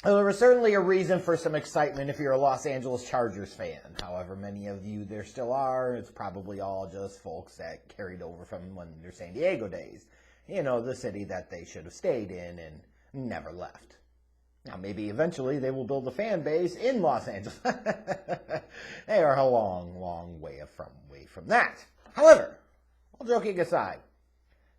Well, there was certainly a reason for some excitement if you're a Los Angeles Chargers fan. However many of you there still are, it's probably all just folks that carried over from when their San Diego days. You know, the city that they should have stayed in and never left. Now, maybe eventually they will build a fan base in Los Angeles. They are a long, long way from that. However, all joking aside,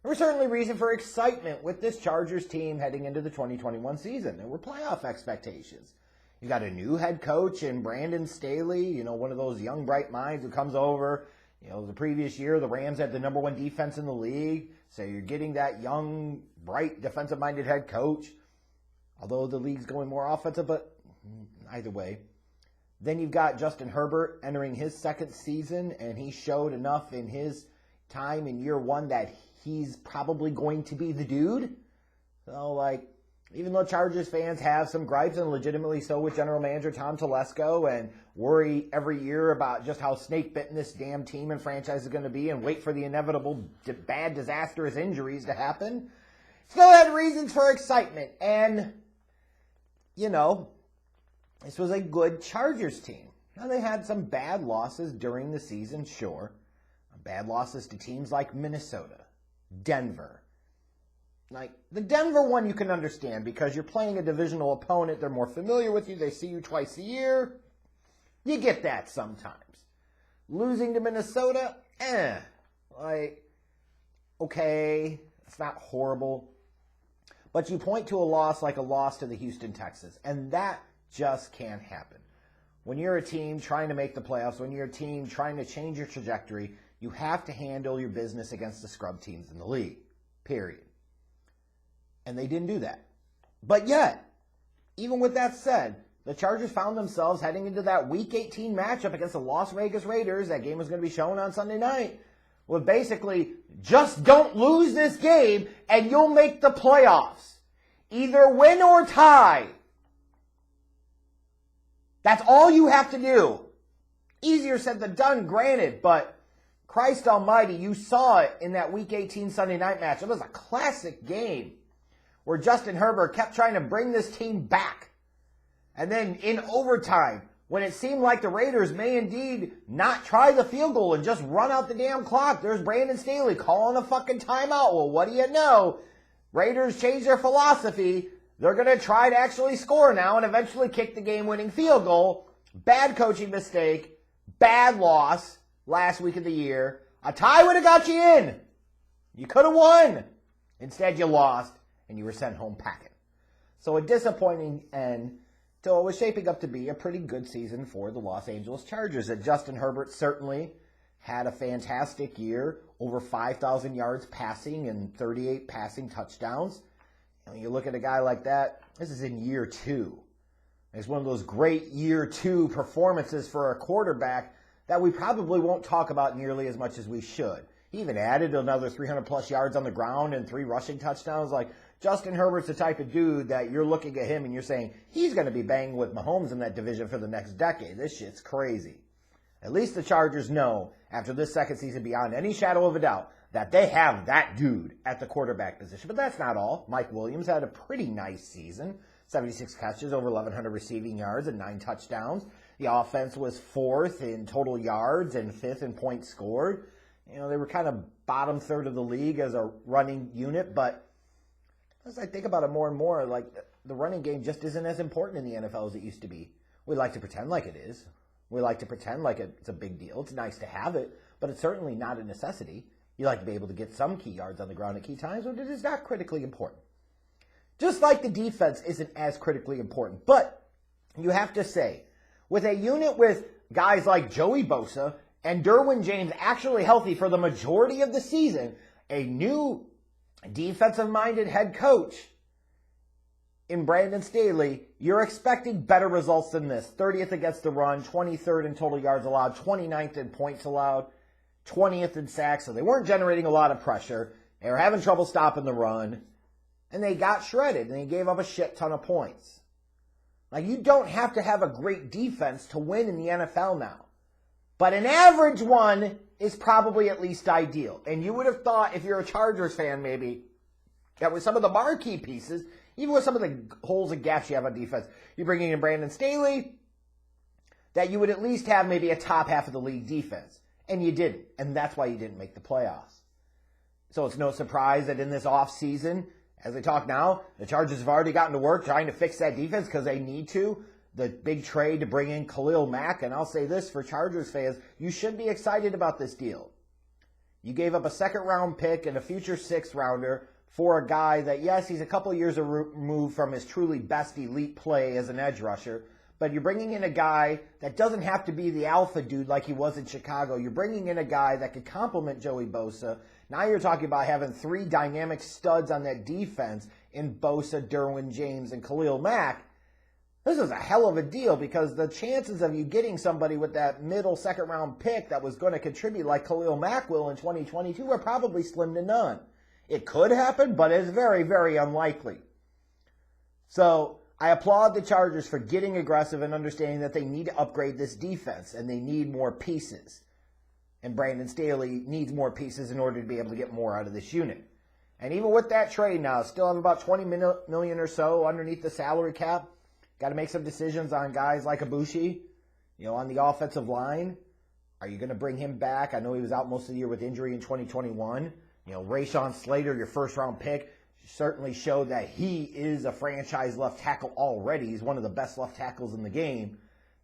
there was certainly reason for excitement with this Chargers team heading into the 2021 season. There were playoff expectations. You got a new head coach in Brandon Staley, you know, one of those young, bright minds who comes over. You know, the previous year, the Rams had the number one defense in the league. So you're getting that young, bright, defensive-minded head coach. Although the league's going more offensive, but either way. Then you've got Justin Herbert entering his second season, and he showed enough in his time in year one that he's probably going to be the dude. So, like, even though Chargers fans have some gripes, and legitimately so, with general manager Tom Telesco, and worry every year about just how snake-bitten this damn team and franchise is going to be, and wait for the inevitable bad, disastrous injuries to happen, still had reasons for excitement. And, you know, this was a good Chargers team. Now, they had some bad losses during the season, sure. Bad losses to teams like Minnesota, Denver. Like, the Denver one you can understand because you're playing a divisional opponent. They're more familiar with you. They see you twice a year. You get that sometimes. Losing to Minnesota, like, okay, it's not horrible. But you point to a loss like a loss to the Houston Texans, and that just can't happen. When you're a team trying to make the playoffs, when you're a team trying to change your trajectory, you have to handle your business against the scrub teams in the league, period. And they didn't do that. But yet, even with that said, the Chargers found themselves heading into that Week 18 matchup against the Las Vegas Raiders. That game was going to be shown on Sunday night. With basically, just don't lose this game and you'll make the playoffs. Either win or tie. That's all you have to do. Easier said than done, granted, but Christ almighty, you saw it in that Week 18 Sunday night match. It was a classic game where Justin Herbert kept trying to bring this team back. And then in overtime, when it seemed like the Raiders may indeed not try the field goal and just run out the damn clock, there's Brandon Staley calling a fucking timeout. Well, what do you know? Raiders changed their philosophy. They're going to try to actually score now and eventually kick the game-winning field goal. Bad coaching mistake. Bad loss last week of the year. A tie would have got you in. You could have won. Instead, you lost, and you were sent home packing. So a disappointing end to what was shaping up to be a pretty good season for the Los Angeles Chargers. And Justin Herbert certainly had a fantastic year, over 5,000 yards passing and 38 passing touchdowns. And when you look at a guy like that, this is in year two. It's one of those great year two performances for a quarterback that we probably won't talk about nearly as much as we should. He even added another 300-plus yards on the ground and 3 rushing touchdowns. Like, Justin Herbert's the type of dude that you're looking at him and you're saying, he's going to be banging with Mahomes in that division for the next decade. This shit's crazy. At least the Chargers know, after this second season, beyond any shadow of a doubt, that they have that dude at the quarterback position. But that's not all. Mike Williams had a pretty nice season. 76 catches, over 1,100 receiving yards, and 9 touchdowns. The offense was 4th in total yards and 5th in points scored. You know, they were kind of bottom third of the league as a running unit, but as I think about it more and more, like, the running game just isn't as important in the NFL as it used to be. We like to pretend like it is. We like to pretend like it's a big deal. It's nice to have it, but it's certainly not a necessity. You like to be able to get some key yards on the ground at key times, but it is not critically important. Just like the defense isn't as critically important. But you have to say, with a unit with guys like Joey Bosa and Derwin James actually healthy for the majority of the season, a new defensive-minded head coach in Brandon Staley, you're expecting better results than this. 30th against the run, 23rd in total yards allowed, 29th in points allowed, 20th in sacks. So they weren't generating a lot of pressure. They were having trouble stopping the run. And they got shredded, and they gave up a shit ton of points. Like, you don't have to have a great defense to win in the NFL now. But an average one is probably at least ideal. And you would have thought, if you're a Chargers fan maybe, that with some of the marquee pieces, even with some of the holes and gaps you have on defense, you're bringing in Brandon Staley, that you would at least have maybe a top half of the league defense. And you didn't. And that's why you didn't make the playoffs. So it's no surprise that in this offseason, as I talk now, the Chargers have already gotten to work trying to fix that defense because they need to. The big trade to bring in Khalil Mack. And I'll say this for Chargers fans, you should be excited about this deal. You gave up a second-round pick and a future sixth-rounder for a guy that, yes, he's a couple years removed from his truly best elite play as an edge rusher, but you're bringing in a guy that doesn't have to be the alpha dude like he was in Chicago. You're bringing in a guy that could complement Joey Bosa. Now you're talking about having three dynamic studs on that defense in Bosa, Derwin James, and Khalil Mack. This is a hell of a deal because the chances of you getting somebody with that middle second-round pick that was going to contribute like Khalil Mack will in 2022 are probably slim to none. It could happen, but it's very, very unlikely. So I applaud the Chargers for getting aggressive and understanding that they need to upgrade this defense and they need more pieces. And Brandon Staley needs more pieces in order to be able to get more out of this unit. And even with that trade now, still have about $20 million or so underneath the salary cap. Got to make some decisions on guys like Ibushi, on the offensive line. Are you going to bring him back? I know he was out most of the year with injury in 2021. Rashawn Slater, your first-round pick, certainly showed that he is a franchise left tackle already. He's one of the best left tackles in the game.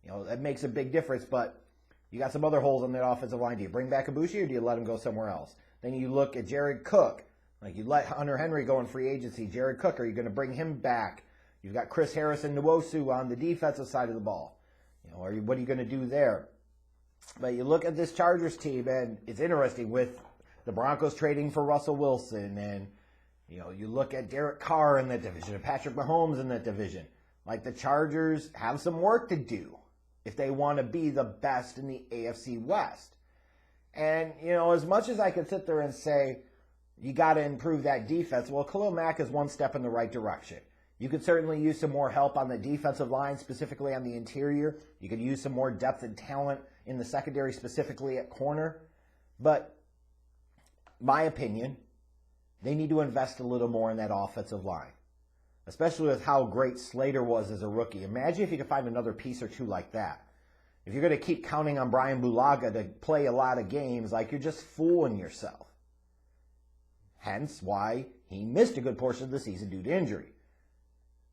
That makes a big difference, but you got some other holes on that offensive line. Do you bring back Ibushi or do you let him go somewhere else? Then you look at Jared Cook. Like you let Hunter Henry go in free agency. Jared Cook, are you going to bring him back? You've got Chris Harris and Nwosu on the defensive side of the ball. What are you going to do there? But you look at this Chargers team, and it's interesting with the Broncos trading for Russell Wilson, and you look at Derek Carr in that division, and Patrick Mahomes in that division. Like the Chargers have some work to do if they want to be the best in the AFC West. And, as much as I could sit there and say, you got to improve that defense, well, Khalil Mack is one step in the right direction. You could certainly use some more help on the defensive line, specifically on the interior. You could use some more depth and talent in the secondary, specifically at corner. But my opinion, they need to invest a little more in that offensive line, especially with how great Slater was as a rookie. Imagine if you could find another piece or two like that. If you're going to keep counting on Brian Bulaga to play a lot of games, you're just fooling yourself. Hence why he missed a good portion of the season due to injury.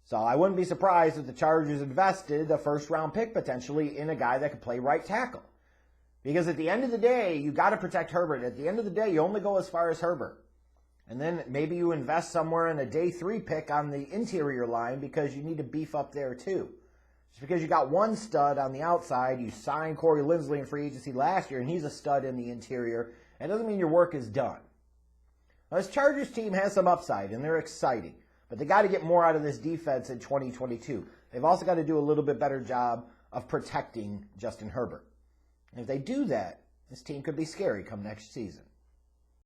So I wouldn't be surprised if the Chargers invested a first-round pick potentially in a guy that could play right tackle. Because at the end of the day, you got to protect Herbert. At the end of the day, you only go as far as Herbert. And then maybe you invest somewhere in a day 3 pick on the interior line because you need to beef up there too. Just because you got one stud on the outside, you signed Corey Linsley in free agency last year, and he's a stud in the interior, it doesn't mean your work is done. Now, this Chargers team has some upside, and they're exciting. But they got to get more out of this defense in 2022. They've also got to do a little bit better job of protecting Justin Herbert. And if they do that, this team could be scary come next season.